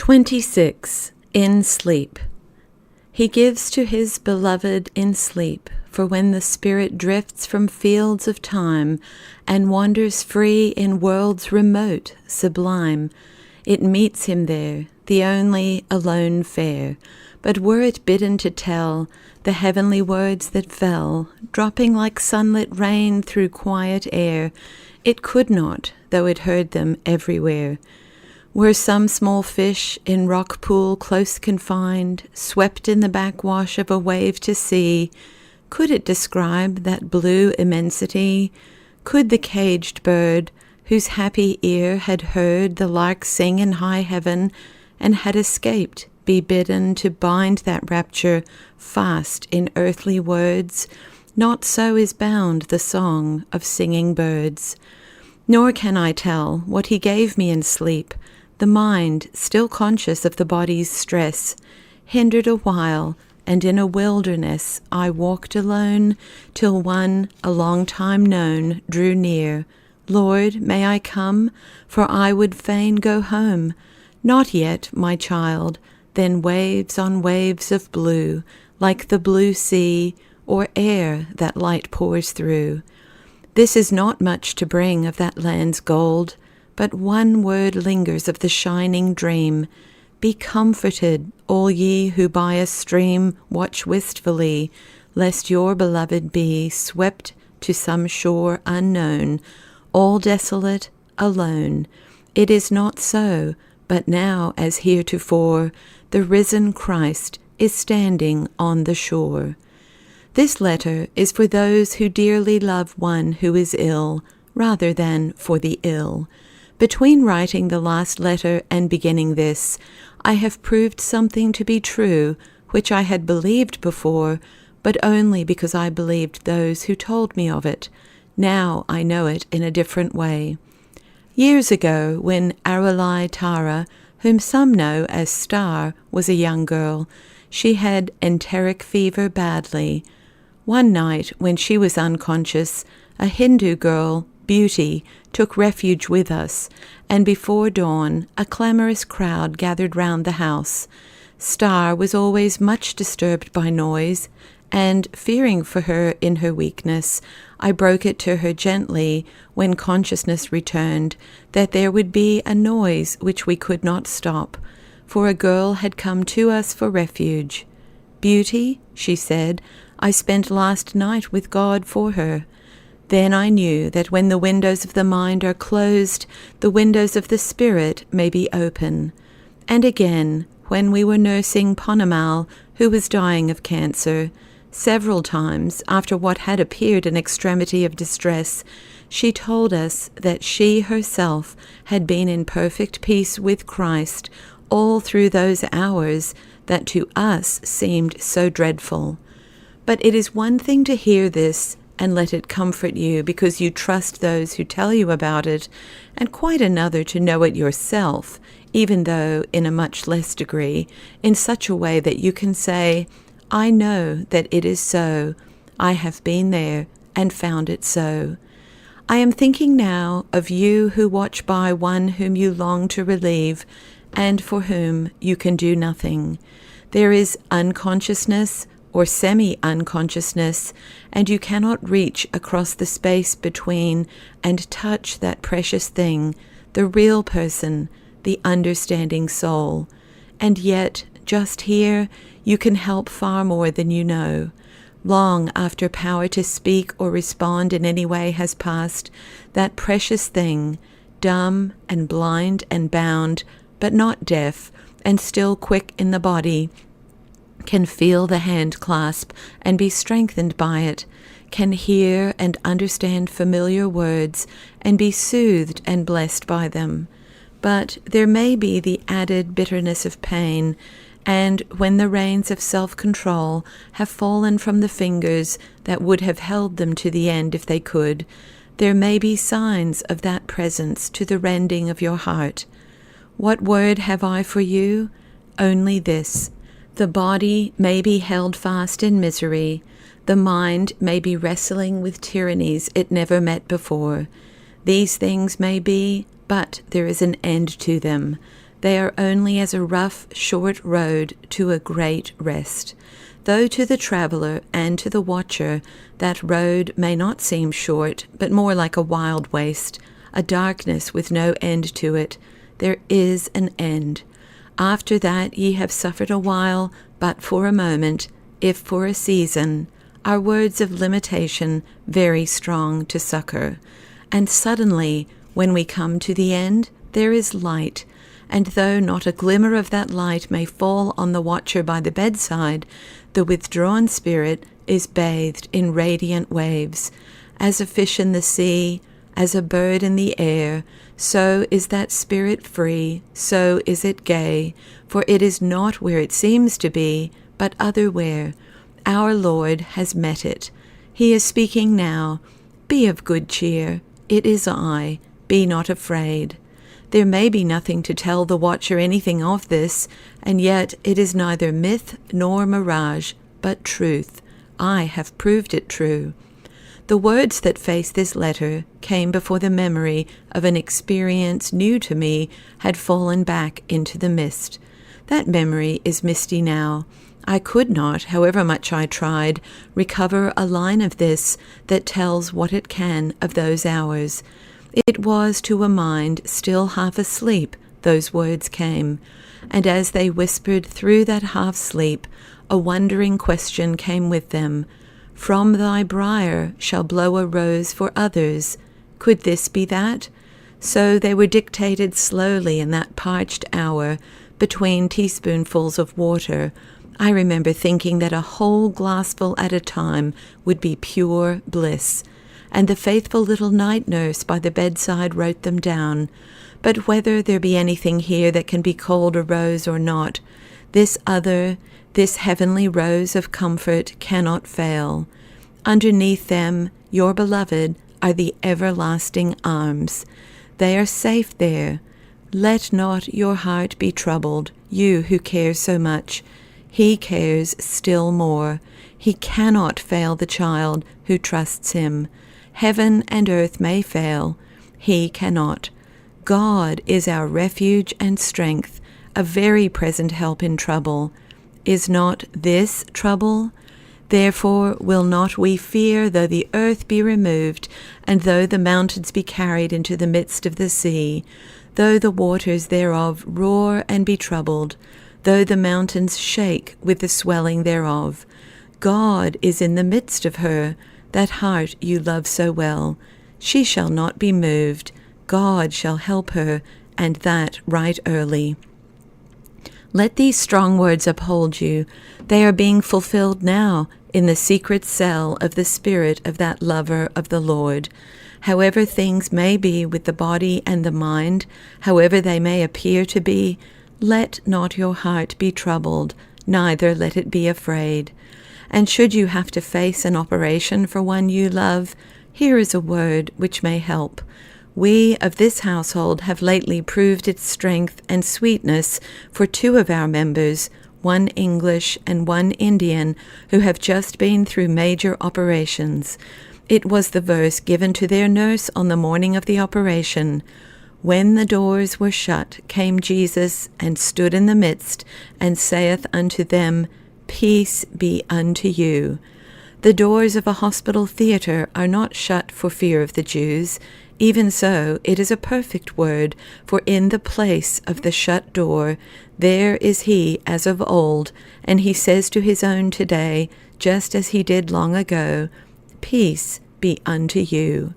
26. In sleep. He gives to his beloved in sleep, for when the spirit drifts from fields of time and wanders free in worlds remote, sublime, it meets him there, the only alone fair. But were it bidden to tell the heavenly words that fell, dropping like sunlit rain through quiet air, it could not, though it heard them everywhere. Were some small fish in rock pool close confined, swept in the backwash of a wave to sea, could it describe that blue immensity? Could the caged bird, whose happy ear had heard the lark sing in high heaven, and had escaped, be bidden to bind that rapture fast in earthly words? Not so is bound the song of singing birds. Nor can I tell what he gave me in sleep. The mind, still conscious of the body's stress, hindered a while, and in a wilderness I walked alone, till one, a long time known, drew near. Lord, may I come? For I would fain go home. Not yet, my child. Then waves on waves of blue, like the blue sea, or air that light pours through. This is not much to bring of that land's gold, but one word lingers of the shining dream. Be comforted, all ye who by a stream watch wistfully, lest your beloved be swept to some shore unknown, all desolate, alone. It is not so, but now, as heretofore, the risen Christ is standing on the shore. This letter is for those who dearly love one who is ill, rather than for the ill. Between writing the last letter and beginning this, I have proved something to be true, which I had believed before, but only because I believed those who told me of it. Now I know it in a different way. Years ago, when Arulai Tara, whom some know as Star, was a young girl, she had enteric fever badly. One night, when she was unconscious, a Hindu girl, Beauty, took refuge with us, and before dawn a clamorous crowd gathered round the house. Star was always much disturbed by noise, and, fearing for her in her weakness, I broke it to her gently, when consciousness returned, that there would be a noise which we could not stop, for a girl had come to us for refuge. "Beauty," she said, "I spent last night with God for her." Then I knew that when the windows of the mind are closed, the windows of the spirit may be open. And again, when we were nursing Ponamal, who was dying of cancer, several times, after what had appeared an extremity of distress, she told us that she herself had been in perfect peace with Christ all through those hours that to us seemed so dreadful. But it is one thing to hear this and let it comfort you because you trust those who tell you about it, and quite another to know it yourself, even though in a much less degree, in such a way that you can say, "I know that it is so. I have been there and found it so." I am thinking now of you who watch by one whom you long to relieve, and for whom you can do nothing. There is unconsciousness or semi-unconsciousness, and you cannot reach across the space between and touch that precious thing, the real person, the understanding soul. And yet, just here, you can help far more than you know. Long after power to speak or respond in any way has passed, that precious thing, dumb and blind and bound, but not deaf, and still quick in the body, can feel the hand clasp and be strengthened by it, can hear and understand familiar words and be soothed and blessed by them. But there may be the added bitterness of pain, and when the reins of self-control have fallen from the fingers that would have held them to the end if they could, there may be signs of that presence to the rending of your heart. What word have I for you? Only this. The body may be held fast in misery. The mind may be wrestling with tyrannies it never met before. These things may be, but there is an end to them. They are only as a rough, short road to a great rest. Though to the traveler and to the watcher that road may not seem short, but more like a wild waste, a darkness with no end to it, there is an end. After that ye have suffered a while, but for a moment, if for a season, are words of limitation very strong to succor. And suddenly, when we come to the end, there is light, and though not a glimmer of that light may fall on the watcher by the bedside, the withdrawn spirit is bathed in radiant waves. As a fish in the sea, as a bird in the air, so is that spirit free, so is it gay, for it is not where it seems to be, but otherwhere. Our Lord has met it. He is speaking now. Be of good cheer. It is I. Be not afraid. There may be nothing to tell the watcher anything of this, and yet it is neither myth nor mirage, but truth. I have proved it true. The words that face this letter came before the memory of an experience new to me had fallen back into the mist. That memory is misty now. I could not, however much I tried, recover a line of this that tells what it can of those hours. It was to a mind still half asleep those words came, and as they whispered through that half-sleep, a wondering question came with them. From thy brier shall blow a rose for others. Could this be that? So they were dictated slowly in that parched hour, between teaspoonfuls of water. I remember thinking that a whole glassful at a time would be pure bliss, and the faithful little night nurse by the bedside wrote them down. But whether there be anything here that can be called a rose or not, this other, this heavenly rose of comfort cannot fail. Underneath them, your beloved, are the everlasting arms. They are safe there. Let not your heart be troubled, you who care so much. He cares still more. He cannot fail the child who trusts him. Heaven and earth may fail. He cannot. God is our refuge and strength, a very present help in trouble. Is not this trouble? Therefore will not we fear, though the earth be removed, and though the mountains be carried into the midst of the sea, though the waters thereof roar and be troubled, though the mountains shake with the swelling thereof. God is in the midst of her, that heart you love so well. She shall not be moved. God shall help her, and that right early. Let these strong words uphold you. They are being fulfilled now in the secret cell of the spirit of that lover of the Lord. However things may be with the body and the mind, however they may appear to be, let not your heart be troubled, neither let it be afraid. And should you have to face an operation for one you love, here is a word which may help. We of this household have lately proved its strength and sweetness for two of our members, one English and one Indian, who have just been through major operations. It was the verse given to their nurse on the morning of the operation. When the doors were shut, came Jesus, and stood in the midst, and saith unto them, Peace be unto you. The doors of a hospital theatre are not shut for fear of the Jews. Even so, it is a perfect word, for in the place of the shut door, there is he as of old, and he says to his own today, just as he did long ago, Peace be unto you.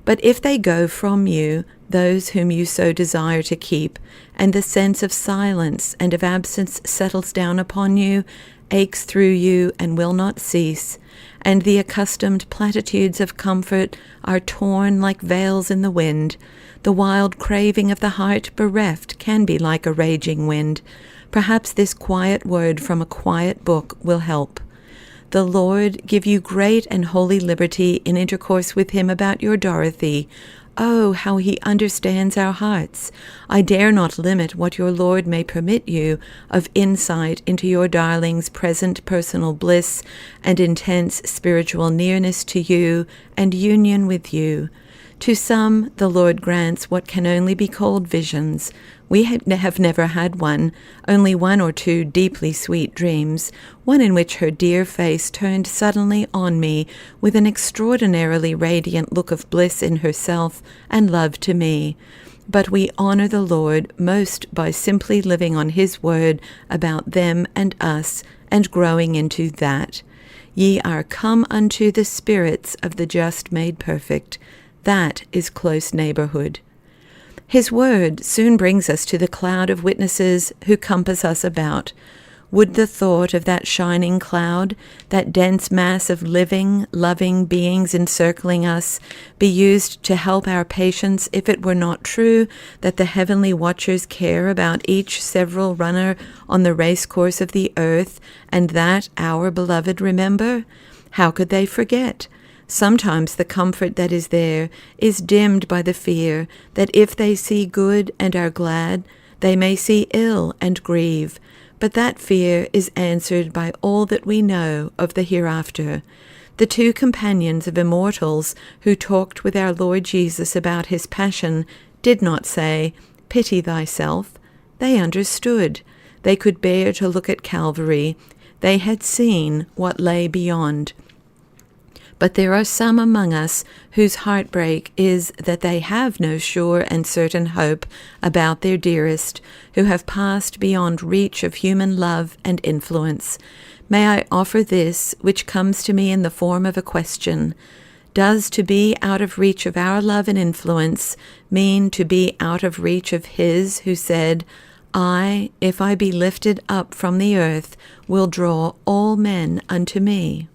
But if they go from you, those whom you so desire to keep, and the sense of silence and of absence settles down upon you, aches through you, and will not cease, and the accustomed platitudes of comfort are torn like veils in the wind, the wild craving of the heart bereft can be like a raging wind. Perhaps this quiet word from a quiet book will help. The Lord give you great and holy liberty in intercourse with him about your Dorothy. Oh, how he understands our hearts. I dare not limit what your Lord may permit you of insight into your darling's present personal bliss and intense spiritual nearness to you and union with you. To some, the Lord grants what can only be called visions. We have never had one, only one or two deeply sweet dreams, one in which her dear face turned suddenly on me with an extraordinarily radiant look of bliss in herself and love to me. But we honor the Lord most by simply living on His word about them and us and growing into that. Ye are come unto the spirits of the just made perfect. That is close neighborhood. His word soon brings us to the cloud of witnesses who compass us about. Would the thought of that shining cloud, that dense mass of living, loving beings encircling us, be used to help our patience if it were not true that the heavenly watchers care about each several runner on the race course of the earth, and that our beloved remember? How could they forget? Sometimes the comfort that is there is dimmed by the fear that if they see good and are glad, they may see ill and grieve. But that fear is answered by all that we know of the hereafter. The two companions of immortals who talked with our Lord Jesus about His passion did not say, "Pity thyself." They understood. They could bear to look at Calvary. They had seen what lay beyond. But there are some among us whose heartbreak is that they have no sure and certain hope about their dearest, who have passed beyond reach of human love and influence. May I offer this, which comes to me in the form of a question. Does to be out of reach of our love and influence mean to be out of reach of His who said, "I, if I be lifted up from the earth, will draw all men unto me"?